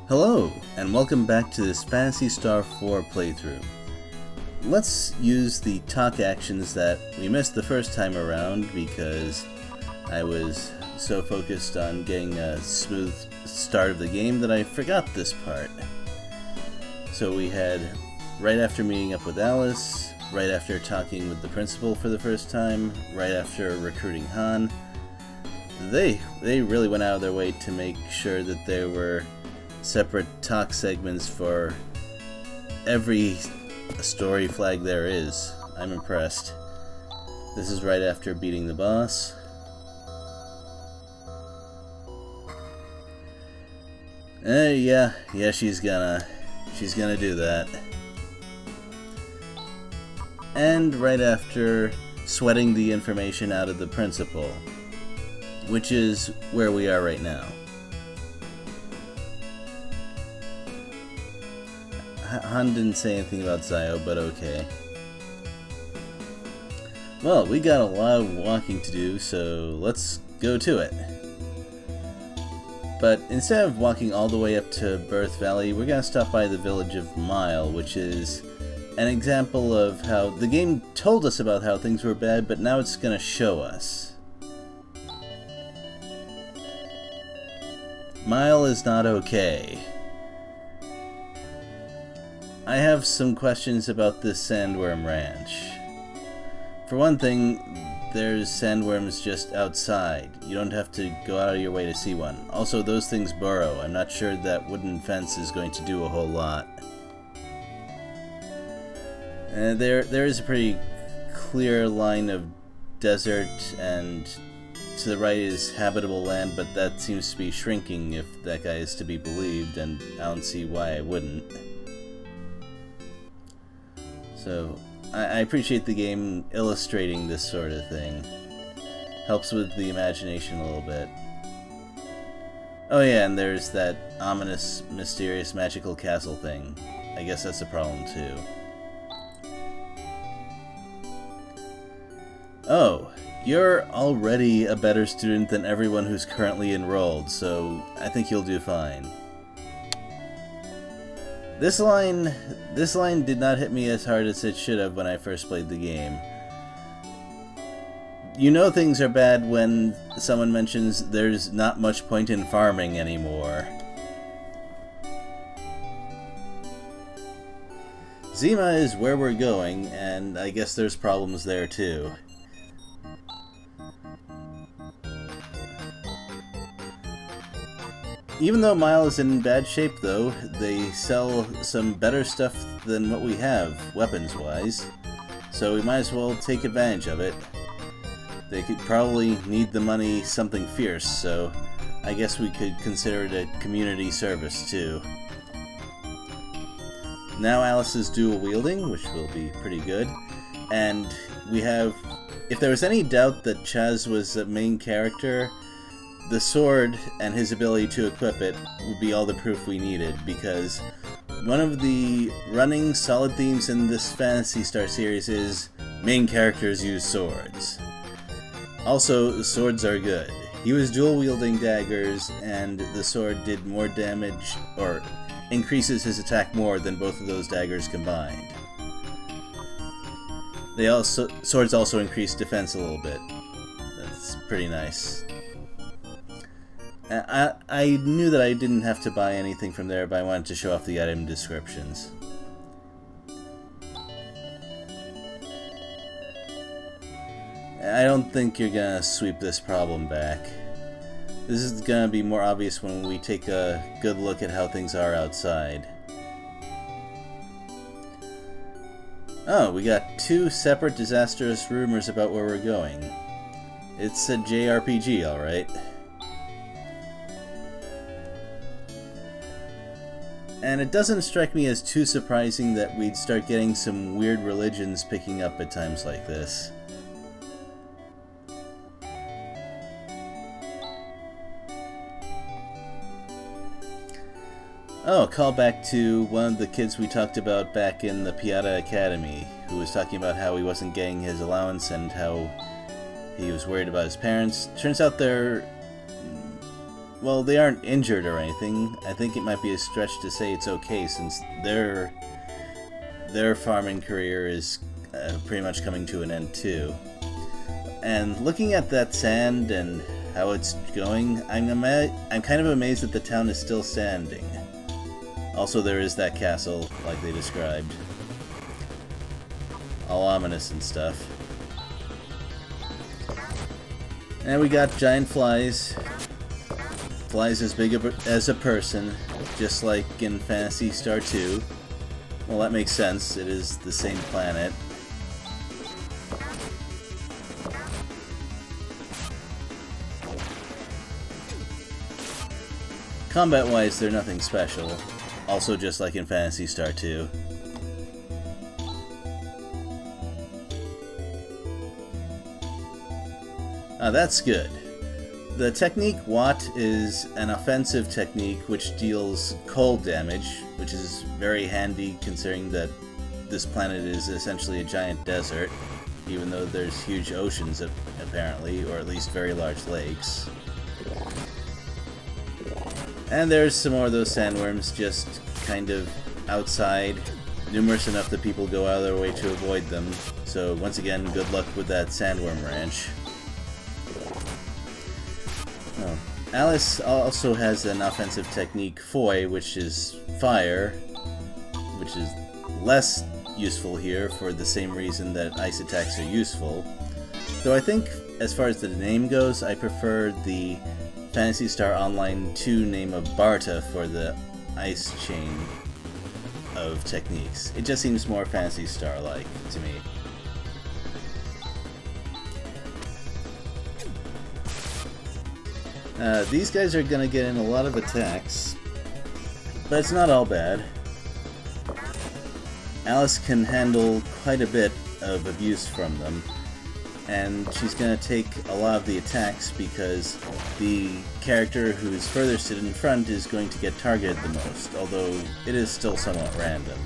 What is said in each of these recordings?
Hello, and welcome back to this Phantasy Star 4 playthrough. Let's use the talk actions that we missed the first time around because I was so focused on getting a smooth start of the game that I forgot this part. So we had right after meeting up with Alice, right after talking with the principal for the first time, right after recruiting Han. They really went out of their way to make sure that there were separate talk segments for every story flag there is. I'm impressed. This is right after beating the boss. Yeah, she's gonna do that. And right after sweating the information out of the principal, which is where we are right now. Han didn't say anything about Zio, but okay. Well, we got a lot of walking to do, so let's go to it. But instead of walking all the way up to Birth Valley, we're gonna stop by the village of Mile, which is an example of how the game told us about how things were bad, but now it's gonna show us. Mile is not okay. I have some questions about this sandworm ranch. For one thing, there's sandworms just outside. You don't have to go out of your way to see one. Also, those things burrow. I'm not sure that wooden fence is going to do a whole lot. There is a pretty clear line of desert, and to the right is habitable land, but that seems to be shrinking if that guy is to be believed, and I don't see why I wouldn't. So, I appreciate the game illustrating this sort of thing. Helps with the imagination a little bit. Oh yeah, and there's that ominous, mysterious, magical castle thing. I guess that's a problem too. Oh, you're already a better student than everyone who's currently enrolled, so I think you'll do fine. This line did not hit me as hard as it should have when I first played the game. You know things are bad when someone mentions there's not much point in farming anymore. Zima is where we're going, and I guess there's problems there too. Even though Mile is in bad shape, though, they sell some better stuff than what we have, weapons-wise. So we might as well take advantage of it. They could probably need the money something fierce, so I guess we could consider it a community service, too. Now Alice is dual-wielding, which will be pretty good. And we have... If there was any doubt that Chaz was the main character, the sword and his ability to equip it would be all the proof we needed, because one of the running solid themes in this Phantasy Star series is main characters use swords. Also, swords are good. He was dual-wielding daggers, and the sword did more damage, or increases his attack more than both of those daggers combined. Swords also increase defense a little bit. That's pretty nice. I knew that I didn't have to buy anything from there, but I wanted to show off the item descriptions. I don't think you're gonna sweep this problem back. This is gonna be more obvious when we take a good look at how things are outside. Oh, we got two separate disastrous rumors about where we're going. It's a JRPG, alright. And it doesn't strike me as too surprising that we'd start getting some weird religions picking up at times like this. Oh, call back to one of the kids we talked about back in the Piata Academy, who was talking about how he wasn't getting his allowance and how he was worried about his parents. Turns out they're well, they aren't injured or anything. I think it might be a stretch to say it's okay since their farming career is pretty much coming to an end too. And looking at that sand and how it's going, I'm kind of amazed that the town is still standing. Also, there is that castle, like they described. All ominous and stuff. And we got giant flies. Flies as big as a person, just like in Phantasy Star 2. Well, that makes sense. It is the same planet. Combat-wise, they're nothing special. Also just like in Phantasy Star 2. That's good. The technique Watt is an offensive technique which deals cold damage, which is very handy considering that this planet is essentially a giant desert, even though there's huge oceans apparently, or at least very large lakes. And there's some more of those sandworms just kind of outside, numerous enough that people go out of their way to avoid them. So once again, good luck with that sandworm ranch. Oh. Alice also has an offensive technique, Foy, which is fire, which is less useful here for the same reason that ice attacks are useful. Though I think, as far as the name goes, I prefer the Phantasy Star Online 2 name of Barta for the ice chain of techniques. It just seems more Phantasy Star-like to me. These guys are gonna get in a lot of attacks, but it's not all bad. Alice can handle quite a bit of abuse from them, and she's gonna take a lot of the attacks because the character who's furthest in front is going to get targeted the most, although it is still somewhat random.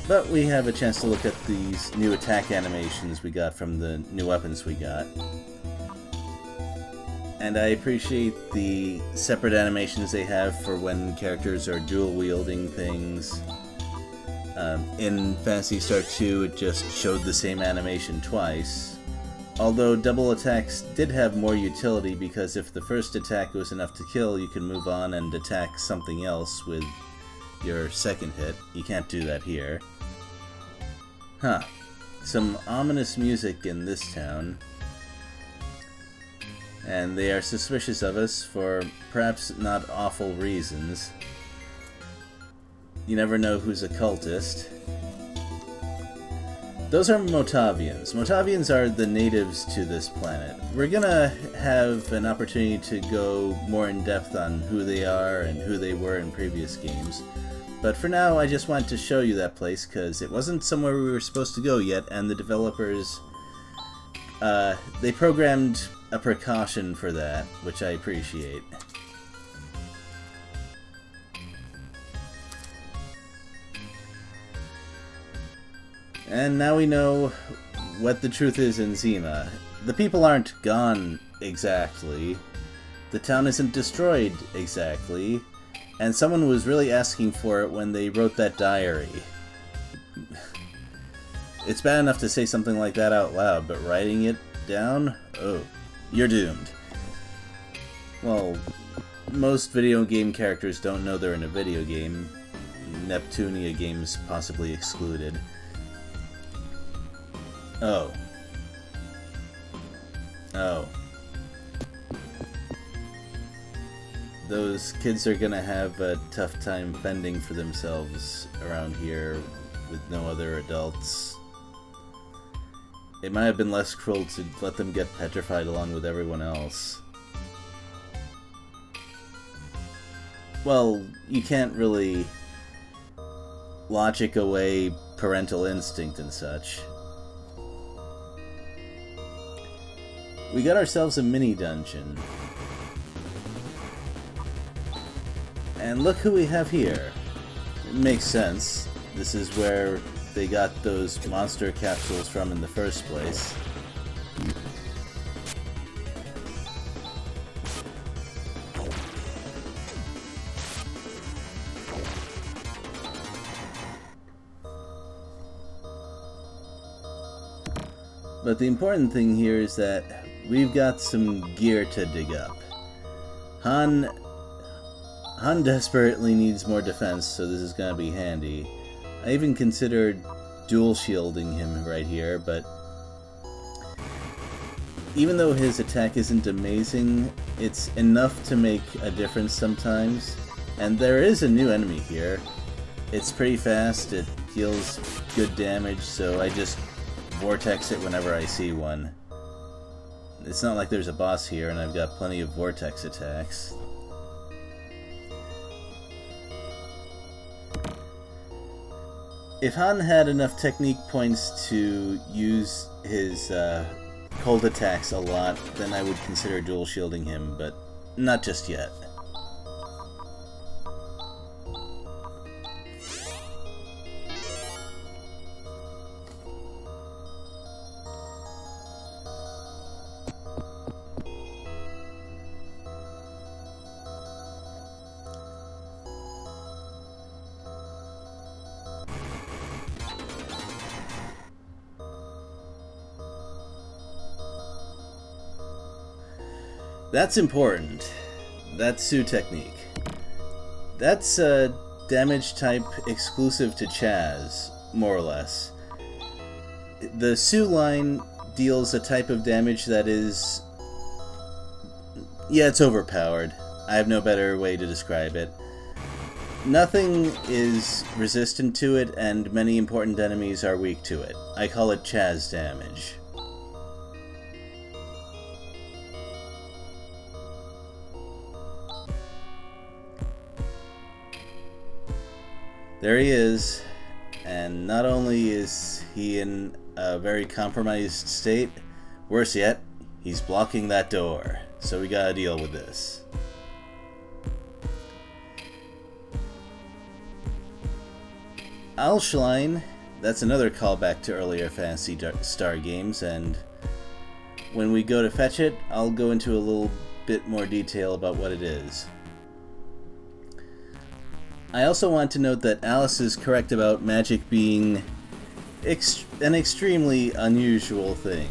But we have a chance to look at these new attack animations we got from the new weapons we got. And I appreciate the separate animations they have for when characters are dual-wielding things. In Phantasy Star 2, it just showed the same animation twice. Although double attacks did have more utility because if the first attack was enough to kill, you can move on and attack something else with your second hit. You can't do that here. Huh. Some ominous music in this town. And they are suspicious of us for perhaps not awful reasons. You never know who's a cultist. Those are Motavians. Motavians are the natives to this planet. We're gonna have an opportunity to go more in depth on who they are and who they were in previous games. But for now, I just wanted to show you that place because it wasn't somewhere we were supposed to go yet, and the developers, they programmed a precaution for that, which I appreciate. And now we know what the truth is in Zima. The people aren't gone exactly. The town isn't destroyed exactly. And someone was really asking for it when they wrote that diary. It's bad enough to say something like that out loud, but writing it down? Oh, you're doomed. Well, most video game characters don't know they're in a video game. Neptunia games possibly excluded. Oh. Oh. Those kids are gonna have a tough time fending for themselves around here with no other adults. It might have been less cruel to let them get petrified along with everyone else. Well, you can't really logic away parental instinct and such. We got ourselves a mini dungeon. And look who we have here. It makes sense. This is where they got those monster capsules from in the first place. But the important thing here is that we've got some gear to dig up. Han desperately needs more defense, so this is gonna be handy. I even considered dual shielding him right here, but even though his attack isn't amazing, it's enough to make a difference sometimes. And there is a new enemy here. It's pretty fast, it deals good damage, so I just vortex it whenever I see one. It's not like there's a boss here, and I've got plenty of vortex attacks. If Han had enough technique points to use his cold attacks a lot, then I would consider dual shielding him, but not just yet. That's important. That's Su technique. That's a damage type exclusive to Chaz, more or less. The Su line deals a type of damage that is... yeah, it's overpowered. I have no better way to describe it. Nothing is resistant to it, and many important enemies are weak to it. I call it Chaz damage. There he is, and not only is he in a very compromised state, worse yet, he's blocking that door, so we gotta deal with this. Alschlein, that's another callback to earlier Phantasy Star games, and when we go to fetch it, I'll go into a little bit more detail about what it is. I also want to note that Alice is correct about magic being an extremely unusual thing.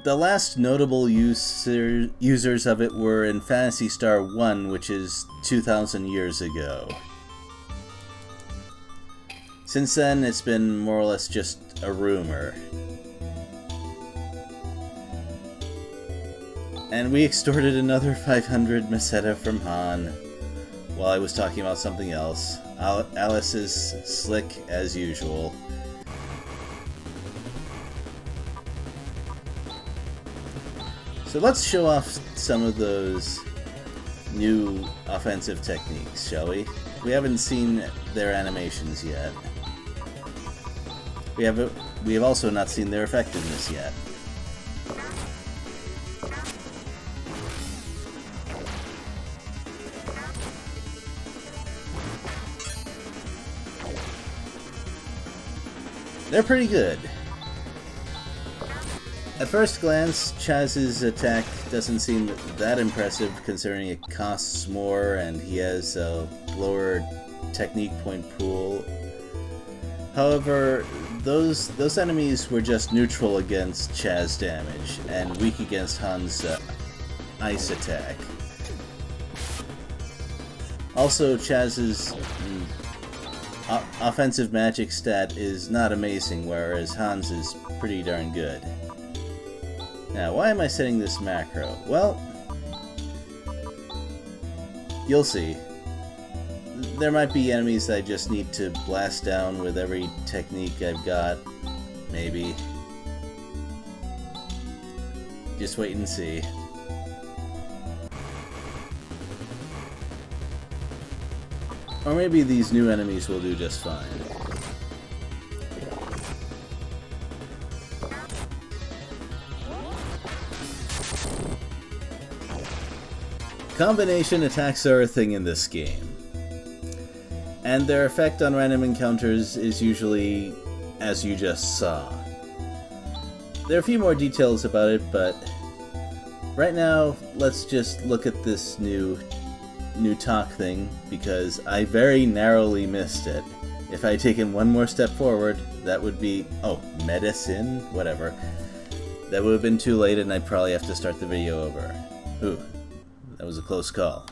The last notable users of it were in Phantasy Star 1, which is 2,000 years ago. Since then, it's been more or less just a rumor. And we extorted another 500 Meseta from Han while I was talking about something else. Alice is slick as usual. So let's show off some of those new offensive techniques, shall we? We haven't seen their animations yet. We have also not seen their effectiveness yet. They're pretty good. At first glance, Chaz's attack doesn't seem that impressive considering it costs more and he has a lower technique point pool. However, those enemies were just neutral against Chaz damage and weak against Han's ice attack. Also, Chaz's offensive magic stat is not amazing, whereas Han's is pretty darn good. Now, why am I setting this macro? Well, you'll see. There might be enemies that I just need to blast down with every technique I've got. Maybe. Just wait and see. Or maybe these new enemies will do just fine. Combination attacks are a thing in this game. and their effect on random encounters is usually as you just saw. There are a few more details about it, but right now let's just look at this new talk thing, because I very narrowly missed it. If I had taken one more step forward, that would be... oh, medicine? Whatever. That would have been too late, and I'd probably have to start the video over. Ooh, that was a close call.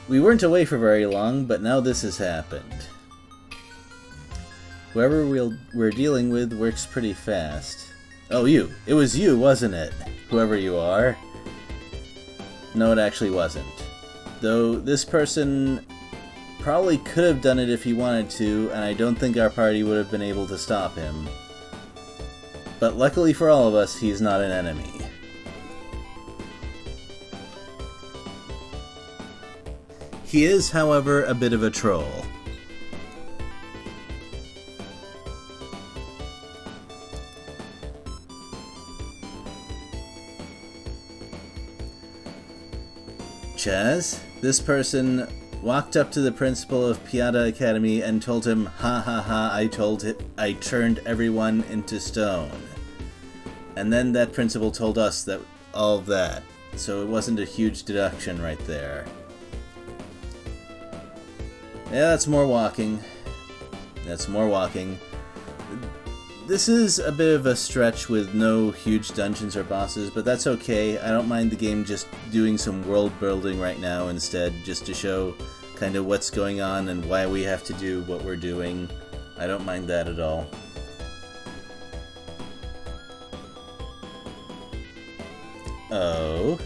We weren't away for very long, but now this has happened. Whoever we're dealing with works pretty fast. Oh, you. It was you, wasn't it? Whoever you are. No, it actually wasn't. Though this person probably could have done it if he wanted to, and I don't think our party would have been able to stop him. But luckily for all of us, he's not an enemy. He is, however, a bit of a troll. Chaz, this person walked up to the principal of Piata Academy and told him, "Ha ha ha, I turned everyone into stone." And then that principal told us that all of that, so it wasn't a huge deduction right there. Yeah, that's more walking. That's more walking. This is a bit of a stretch with no huge dungeons or bosses, but that's okay. I don't mind the game just doing some world building right now instead, just to show kind of what's going on and why we have to do what we're doing. I don't mind that at all. Oh.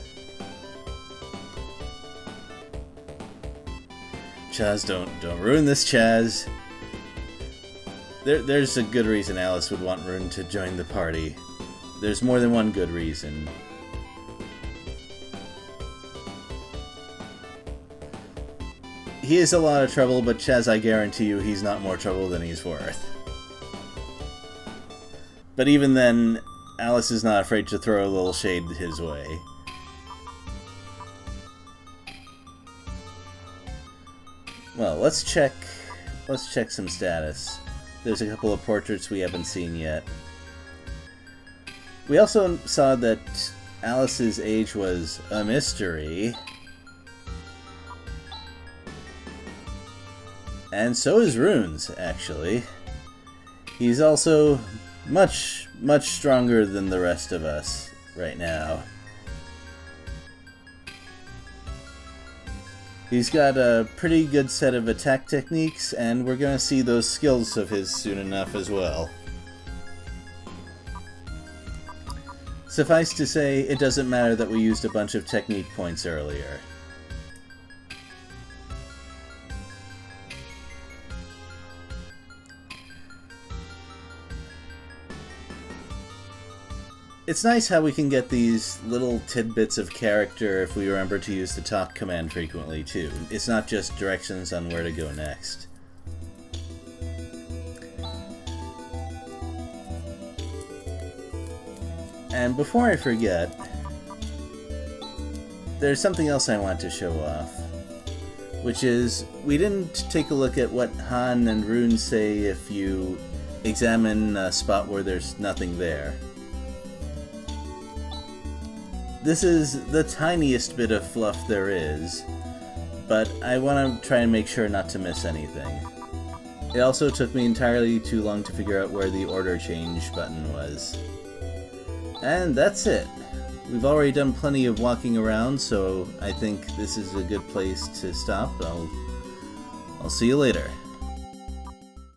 Chaz, don't ruin this, Chaz. There's a good reason Alice would want Rune to join the party. There's more than one good reason. He is a lot of trouble, but Chaz, I guarantee you he's not more trouble than he's worth. But even then, Alice is not afraid to throw a little shade his way. Well, let's check some status. There's a couple of portraits we haven't seen yet. We also saw that Alice's age was a mystery. And so is Rune's, actually. He's also much stronger than the rest of us right now. He's got a pretty good set of attack techniques, and we're gonna see those skills of his soon enough as well. Suffice to say, it doesn't matter that we used a bunch of technique points earlier. It's nice how we can get these little tidbits of character if we remember to use the talk command frequently, too. It's not just directions on where to go next. And before I forget, there's something else I want to show off, which is, we didn't take a look at what Han and Rune say if you examine a spot where there's nothing there. This is the tiniest bit of fluff there is, but I want to try and make sure not to miss anything. It also took me entirely too long to figure out where the order change button was. And that's it. We've already done plenty of walking around, so I think this is a good place to stop. I'll see you later.